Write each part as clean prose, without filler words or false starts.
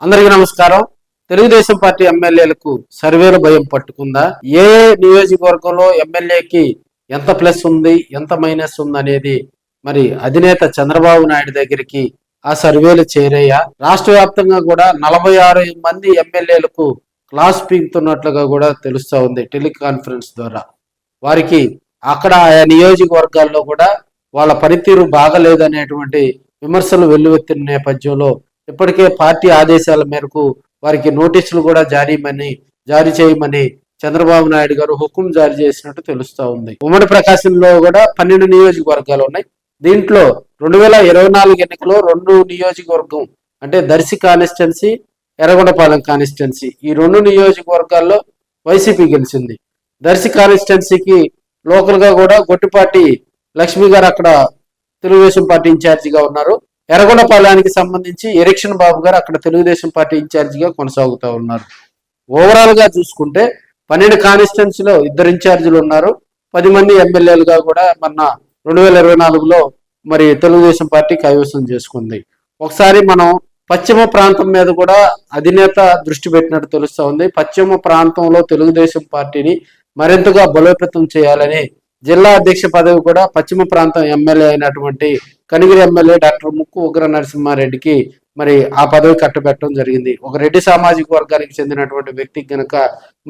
అందరికీ నమస్కారం. తెలుగుదేశం పార్టీ ఎమ్మెల్యేలకు సర్వేల భయం పట్టుకుందా? ఏ నియోజకవర్గంలో ఎమ్మెల్యేకి ఎంత ప్లస్ ఉంది, ఎంత మైనస్ ఉంది అనేది మరి అధినేత చంద్రబాబు నాయుడు దగ్గరికి ఆ సర్వేలు చేరాయా? రాష్ట్ర వ్యాప్తంగా కూడా 46 మంది ఎమ్మెల్యేలకు క్లాస్ పీకుతున్నట్లుగా కూడా తెలుస్తా ఉంది టెలికాన్ఫరెన్స్ ద్వారా. వారికి అక్కడ ఆయా నియోజకవర్గాల్లో కూడా వాళ్ళ పనితీరు బాగలేదనేటువంటి విమర్శలు వెల్లువెత్తిన నేపథ్యంలో ఇప్పటికే పార్టీ ఆదేశాల మేరకు వారికి నోటీసులు కూడా జారీ చేయమని చంద్రబాబు నాయుడు గారు హుకుం జారీ చేసినట్టు తెలుస్తా ఉంది. ఉమ్మడి ప్రకాశంలో కూడా 12 నియోజకవర్గాలు ఉన్నాయి. దీంట్లో 2024 ఎన్నికలో 2 నియోజకవర్గం అంటే దర్శి కాన్స్టిట్యున్సీ, ఎర్రగొండపాలెం కాన్స్టిట్యున్సీ, ఈ 2 నియోజకవర్గాల్లో వైసీపీ గెలిచింది. దర్శి కాన్స్టిట్యున్సీకి లోకల్ గా కూడా గొట్టిపాటి లక్ష్మి గారు అక్కడ తెలుగుదేశం పార్టీ ఇన్ఛార్జిగా ఉన్నారు. ఎర్రగొండపాలెనికి సంబంధించి ఎరిక్షన్ బాబు గారు అక్కడ తెలుగుదేశం పార్టీ ఇన్ఛార్జిగా కొనసాగుతూ ఉన్నారు. ఓవరాల్ గా చూసుకుంటే 12 కాన్స్టిట్యున్సీలో 2 ఇన్ఛార్జీలు ఉన్నారు. 10 మంది ఎమ్మెల్యేలుగా కూడా మొన్న 2024లో మరి తెలుగుదేశం పార్టీ కైవసం చేసుకుంది. ఒకసారి మనం పశ్చిమ ప్రాంతం మీద కూడా అధినేత దృష్టి పెట్టినట్టు తెలుస్తా ఉంది. పశ్చిమ ప్రాంతంలో తెలుగుదేశం పార్టీని మరింతగా బలోపేతం చేయాలని జిల్లా అధ్యక్ష పదవి కూడా పశ్చిమ ప్రాంతం ఎమ్మెల్యే అయినటువంటి కనిగిరి ఎమ్మెల్యే డాక్టర్ ముక్కు ఉగ్ర నరసింహారెడ్డికి మరి ఆ పదవి కట్టబెట్టడం జరిగింది. ఒక రెడ్డి సామాజిక వర్గానికి చెందినటువంటి వ్యక్తికి గనక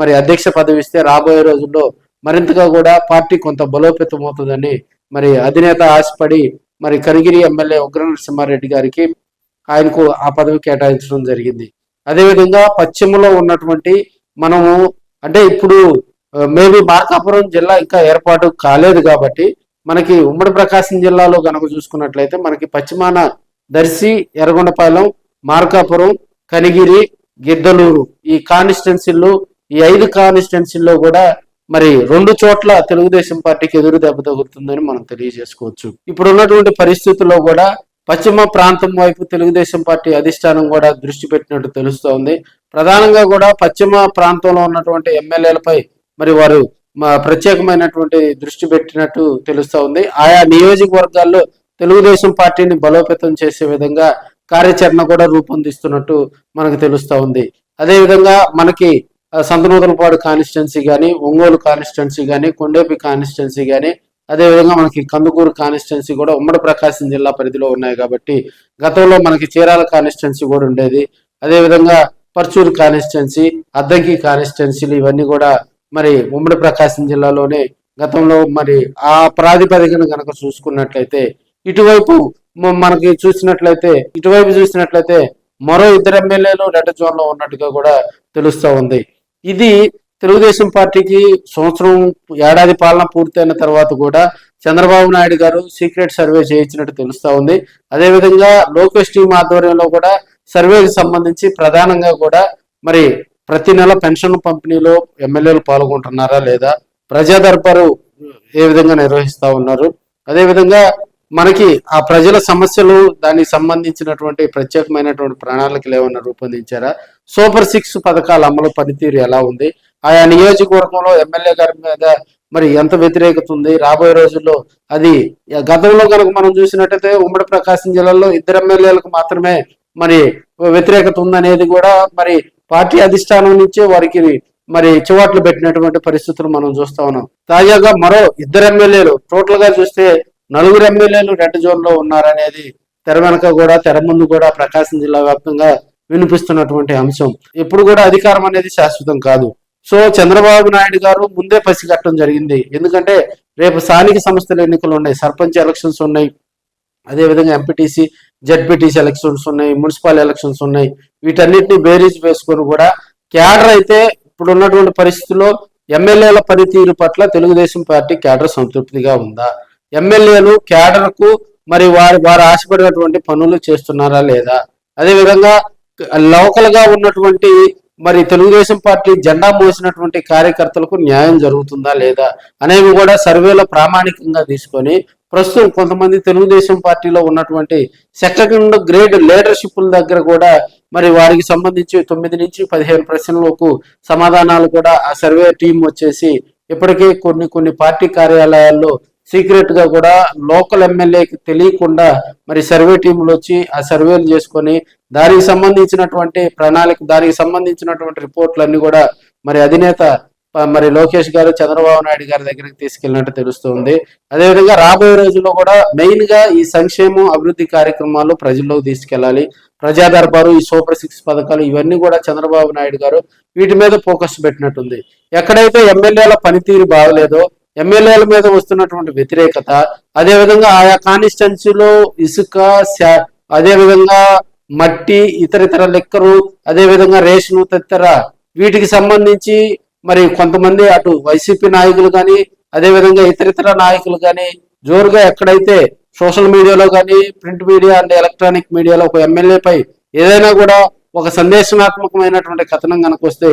మరి అధ్యక్ష పదవి ఇస్తే రాబోయే రోజుల్లో మరింతగా కూడా పార్టీ కొంత బలోపేతం అవుతుందని మరి అధినేత ఆశపడి మరి కనిగిరి ఎమ్మెల్యే ఉగ్ర నరసింహారెడ్డి గారికి ఆయనకు ఆ పదవి కేటాయించడం జరిగింది. అదేవిధంగా పశ్చిమలో ఉన్నటువంటి మనము అంటే ఇప్పుడు మేబీ మార్కాపురం జిల్లా ఇంకా ఏర్పాటు కాలేదు కాబట్టి మనకి ఉమ్మడి ప్రకాశం జిల్లాలో కనుక చూసుకున్నట్లయితే మనకి పశ్చిమాన దర్శి, ఎర్రగొండపాలెం, మార్కాపురం, కనిగిరి, గిద్దలూరు ఈ కాన్స్టిట్యున్సీల్లో ఈ 5 కాన్స్టిట్యున్సీల్లో కూడా మరి 2 చోట్ల తెలుగుదేశం పార్టీకి ఎదురు దెబ్బ తగులుతుందని మనం తెలియజేసుకోవచ్చు. ఇప్పుడు ఉన్నటువంటి పరిస్థితుల్లో కూడా పశ్చిమ ప్రాంతం వైపు తెలుగుదేశం పార్టీ అధిష్టానం కూడా దృష్టి పెట్టినట్టు తెలుస్తోంది. ప్రధానంగా కూడా పశ్చిమ ప్రాంతంలో ఉన్నటువంటి ఎమ్మెల్యేలపై మరి వారు ప్రత్యేకమైనటువంటి దృష్టి పెట్టినట్టు తెలుస్తా ఉంది. ఆయా నియోజకవర్గాల్లో తెలుగుదేశం పార్టీని బలోపేతం చేసే విధంగా కార్యాచరణ కూడా రూపొందిస్తున్నట్టు మనకు తెలుస్తా ఉంది. అదేవిధంగా మనకి సంతనూతలపాడు కాన్స్టిట్యున్సీ కానీ, ఒంగోలు కాన్స్టిట్యున్సీ కానీ, కొండేపి కాన్స్టిట్యున్సీ కానీ, అదేవిధంగా మనకి కందుకూరు కాన్స్టిట్యున్సీ కూడా ఉమ్మడి ప్రకాశం జిల్లా పరిధిలో ఉన్నాయి కాబట్టి గతంలో మనకి చీరాల కాన్స్టిట్యున్సీ కూడా ఉండేది. అదేవిధంగా పర్చూరు కాన్స్టిట్యున్సీ, అద్దంకి కాన్స్టిట్యున్సీలు ఇవన్నీ కూడా మరి ఉమ్మడి ప్రకాశం జిల్లాలోనే గతంలో మరి ఆ ప్రాతిపదికన కనుక చూసుకున్నట్లయితే ఇటువైపు చూసినట్లయితే మరో 2 ఎమ్మెల్యేలు రెడ్ జోన్ లో ఉన్నట్టుగా కూడా తెలుస్తా ఉంది. ఇది తెలుగుదేశం పార్టీకి ఏడాది పాలన పూర్తయిన తర్వాత కూడా చంద్రబాబు నాయుడు గారు సీక్రెట్ సర్వే చేయించినట్టు తెలుస్తా ఉంది. అదేవిధంగా లోకేష్ టీం ఆధ్వర్యంలో కూడా సర్వేకి సంబంధించి ప్రధానంగా కూడా మరి ప్రతి నెల పెన్షన్ పంపిణీలో ఎమ్మెల్యేలు పాల్గొంటున్నారా లేదా, ప్రజా దర్బారు ఏ విధంగా నిర్వహిస్తా ఉన్నారు, అదేవిధంగా మనకి ఆ ప్రజల సమస్యలు దానికి సంబంధించినటువంటి ప్రత్యేకమైనటువంటి ప్రణాళికలు ఏమన్నా రూపొందించారా, సూపర్ 6 పథకాల అమలు పనితీరు ఎలా ఉంది, ఆయా నియోజకవర్గంలో ఎమ్మెల్యే గారి మీద మరి ఎంత వ్యతిరేకత ఉంది, రాబోయే రోజుల్లో అది గతంలో కనుక మనం చూసినట్టయితే ఉమ్మడి ప్రకాశం జిల్లాలో 2 ఎమ్మెల్యేలకు మాత్రమే మరి వ్యతిరేకత ఉందనేది కూడా మరి పార్టీ అధిష్టానం నుంచే వారికి మరి చివాట్లు పెట్టినటువంటి పరిస్థితులు మనం చూస్తా ఉన్నాం. తాజాగా మరో 2 ఎమ్మెల్యేలు టోటల్ గా చూస్తే 4 ఎమ్మెల్యేలు రెడ్ జోన్ లో ఉన్నారనేది తెర వెనక కూడా తెర ముందు కూడా ప్రకాశం జిల్లా వ్యాప్తంగా వినిపిస్తున్నటువంటి అంశం. ఎప్పుడు కూడా అధికారం అనేది శాశ్వతం కాదు. సో చంద్రబాబు నాయుడు గారు ముందే పసిగట్టడం జరిగింది. ఎందుకంటే రేపు స్థానిక సంస్థల ఎన్నికలు ఉన్నాయి, సర్పంచ్ ఎలక్షన్స్ ఉన్నాయి, అదేవిధంగా ఎంపీటీసీ, జెడ్పీటీసీ ఎలక్షన్స్ ఉన్నాయి, మున్సిపల్ ఎలక్షన్స్ ఉన్నాయి. వీటన్నిటిని బేరీజ్ వేసుకొని కూడా క్యాడర్ అయితే ఇప్పుడు ఉన్నటువంటి పరిస్థితుల్లో ఎమ్మెల్యేల పనితీరు పట్ల తెలుగుదేశం పార్టీ క్యాడర్ సంతృప్తిగా ఉందా, ఎమ్మెల్యేలు క్యాడర్కు మరి వారు ఆశపడినటువంటి పనులు చేస్తున్నారా లేదా, అదేవిధంగా లోకల్ గా ఉన్నటువంటి మరి తెలుగుదేశం పార్టీ జెండా మోసినటువంటి కార్యకర్తలకు న్యాయం జరుగుతుందా లేదా అనేవి కూడా సర్వేలో ప్రామాణికంగా తీసుకొని ప్రస్తుతం కొంతమంది తెలుగుదేశం పార్టీలో ఉన్నటువంటి సెకండ్ గ్రేడ్ లీడర్షిప్ల దగ్గర కూడా మరి వారికి సంబంధించి 9 నుంచి 15 ప్రశ్నలకు సమాధానాలు కూడా ఆ సర్వే టీం వచ్చేసి ఇప్పటికే కొన్ని పార్టీ కార్యాలయాల్లో సీక్రెట్ గా కూడా లోకల్ ఎమ్మెల్యేకి తెలియకుండా మరి సర్వే టీములు వచ్చి ఆ సర్వేలు చేసుకొని దానికి సంబంధించినటువంటి ప్రణాళిక, దానికి సంబంధించినటువంటి రిపోర్ట్లన్నీ కూడా మరి అధినేత మరి లోకేష్ గారు చంద్రబాబు నాయుడు గారి దగ్గరికి తీసుకెళ్ళినట్టు తెలుస్తుంది. అదేవిధంగా రాబోయే రోజుల్లో కూడా మెయిన్ గా ఈ సంక్షేమం అభివృద్ధి కార్యక్రమాలు ప్రజల్లోకి తీసుకెళ్లాలి. ప్రజా దర్బారు, ఈ సూపర్ 6 పథకాలు ఇవన్నీ కూడా చంద్రబాబు నాయుడు గారు వీటి మీద ఫోకస్ పెట్టినట్టుంది. ఎక్కడైతే ఎమ్మెల్యేల పనితీరు బాగలేదో, ఎమ్మెల్యేల మీద వస్తున్నటువంటి వ్యతిరేకత, అదేవిధంగా ఆయా కాన్స్టిట్యున్సీలో ఇసుక, అదేవిధంగా మట్టి, ఇతర లెక్కరు, అదేవిధంగా రేషను తదితర వీటికి సంబంధించి మరి కొంతమంది అటు వైసీపీ నాయకులు కానీ, అదేవిధంగా ఇతర నాయకులు కానీ జోరుగా ఎక్కడైతే సోషల్ మీడియాలో కానీ, ప్రింట్ మీడియా అండ్ ఎలక్ట్రానిక్ మీడియాలో ఒక ఎమ్మెల్యేపై ఏదైనా కూడా ఒక సందేశనాత్మకమైనటువంటి కథనం కనుక వస్తే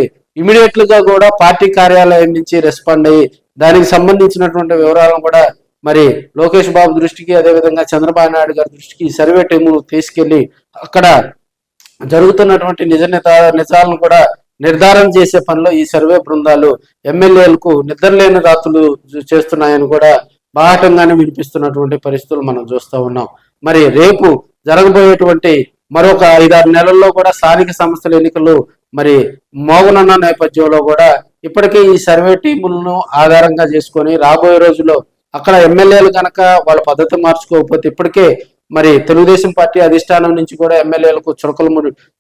గా కూడా పార్టీ కార్యాలయం నుంచి రెస్పాండ్ అయ్యి దానికి సంబంధించినటువంటి వివరాలను కూడా మరి లోకేష్ బాబు దృష్టికి, అదేవిధంగా చంద్రబాబు నాయుడు గారి దృష్టికి సర్వే టీము తీసుకెళ్లి అక్కడ జరుగుతున్నటువంటి నిజాలను కూడా నిర్ధారణ చేసే పనిలో ఈ సర్వే బృందాలు ఎమ్మెల్యేలకు నిద్రలేని రాత్రులు చేస్తున్నాయని కూడా బాహటంగానే వినిపిస్తున్నటువంటి పరిస్థితులు మనం చూస్తూ ఉన్నాం. మరి రేపు జరగబోయేటువంటి మరొక 5-6 నెలల్లో కూడా స్థానిక సంస్థల ఎన్నికలు మరి మోగనున్న నేపథ్యంలో కూడా ఇప్పటికే ఈ సర్వే టీములను ఆధారంగా చేసుకొని రాబోయే రోజుల్లో అక్కడ ఎమ్మెల్యేలు కనుక వాళ్ళ పద్ధతి మార్చుకోకపోతే ఇప్పటికే మరి తెలుగుదేశం పార్టీ అధిష్టానం నుంచి కూడా ఎమ్మెల్యేలకు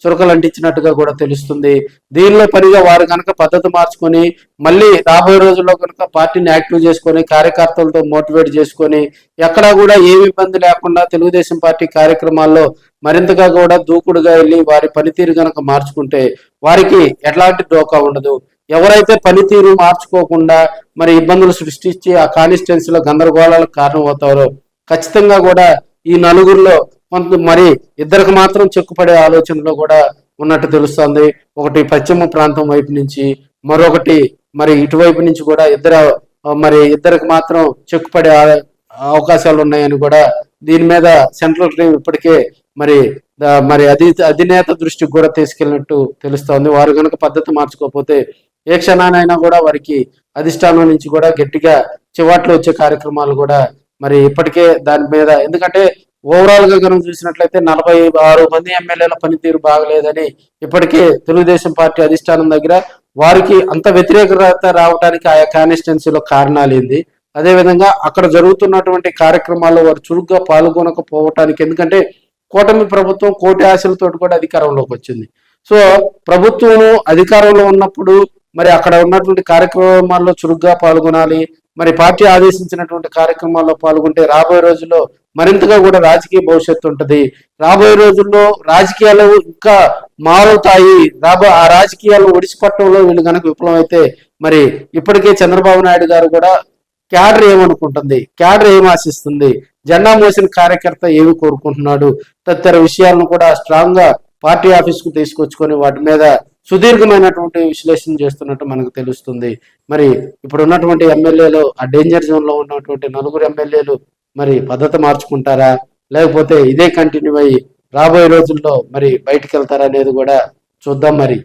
చురకలు అంటించినట్టుగా కూడా తెలుస్తుంది. దీనిలో పనిగా వారు కనుక పద్ధతి మార్చుకొని మళ్ళీ రాబోయే రోజుల్లో కనుక పార్టీని యాక్టివ్ చేసుకొని కార్యకర్తలతో మోటివేట్ చేసుకొని ఎక్కడా కూడా ఏమి ఇబ్బంది లేకుండా తెలుగుదేశం పార్టీ కార్యక్రమాల్లో మరింతగా కూడా దూకుడుగా వెళ్ళి వారి పనితీరు కనుక మార్చుకుంటే వారికి ఎట్లాంటి డోకా ఉండదు. ఎవరైతే పనితీరు మార్చుకోకుండా మరి ఇబ్బందులు సృష్టించి ఆ కాన్స్టిట్యున్సీలో గందరగోళాలకు కారణమవుతారో ఖచ్చితంగా కూడా ఈ నలుగురిలో కొంత మరి ఇద్దరికి మాత్రం చెక్కుపడే ఆలోచనలో కూడా ఉన్నట్టు తెలుస్తుంది. ఒకటి పశ్చిమ ప్రాంతం వైపు నుంచి, మరొకటి మరి ఇటువైపు నుంచి కూడా ఇద్దరికి మాత్రం చెక్కుపడే అవకాశాలు ఉన్నాయని కూడా దీని మీద సెంట్రల్ టీం ఇప్పటికే మరి అధినేత దృష్టికి కూడా తీసుకెళ్ళినట్టు తెలుస్తోంది. వారు కనుక పద్ధతి మార్చుకోకపోతే ఏ క్షణానైనా కూడా వారికి అధిష్టానం నుంచి కూడా గట్టిగా చివాట్లు వచ్చే కార్యక్రమాలు కూడా మరి ఇప్పటికే దాని మీద, ఎందుకంటే ఓవరాల్ గా కనుక చూసినట్లయితే 46 మంది ఎమ్మెల్యేల పనితీరు బాగలేదని ఇప్పటికే తెలుగుదేశం పార్టీ అధిష్టానం దగ్గర వారికి అంత వ్యతిరేకత రావడానికి ఆయా కాన్స్టిట్యున్సీలో కారణాలు ఏంది, అదేవిధంగా అక్కడ జరుగుతున్నటువంటి కార్యక్రమాల్లో వారు చురుగ్గా పాల్గొనకపోవటానికి, ఎందుకంటే కూటమి ప్రభుత్వం కోటి ఆశలతో కూడా అధికారంలోకి వచ్చింది. సో ప్రభుత్వం అధికారంలో ఉన్నప్పుడు మరి అక్కడ ఉన్నటువంటి కార్యక్రమాల్లో చురుగ్గా పాల్గొనాలి. మరి పార్టీ ఆదేశించినటువంటి కార్యక్రమాల్లో పాల్గొంటే రాబోయే రోజుల్లో మరింతగా కూడా రాజకీయ భవిష్యత్తు ఉంటుంది. రాబోయే రోజుల్లో రాజకీయాలు ఇంకా మారుతాయి. ఆ రాజకీయాలు ఒడిసిపట్టడంలో వీళ్ళు కనుక విఫలం అయితే మరి ఇప్పటికే చంద్రబాబు నాయుడు గారు కూడా క్యాడర్ ఏమనుకుంటుంది, క్యాడర్ ఏం ఆశిస్తుంది, జెండా మోసిన కార్యకర్త ఏమి కోరుకుంటున్నాడు తదితర విషయాలను కూడా స్ట్రాంగ్ గా పార్టీ ఆఫీస్ కు తీసుకొచ్చుకొని వాటి మీద సుదీర్ఘమైనటువంటి విశ్లేషణ చేస్తున్నట్టు మనకు తెలుస్తుంది. మరి ఇప్పుడు ఉన్నటువంటి ఎమ్మెల్యేలు ఆ డేంజర్ జోన్ లో ఉన్నటువంటి 4 ఎమ్మెల్యేలు మరి పద్ధతి మార్చుకుంటారా, లేకపోతే ఇదే కంటిన్యూ అయ్యి రాబోయే రోజుల్లో మరి బయటికి వెళ్తారా అనేది కూడా చూద్దాం మరి.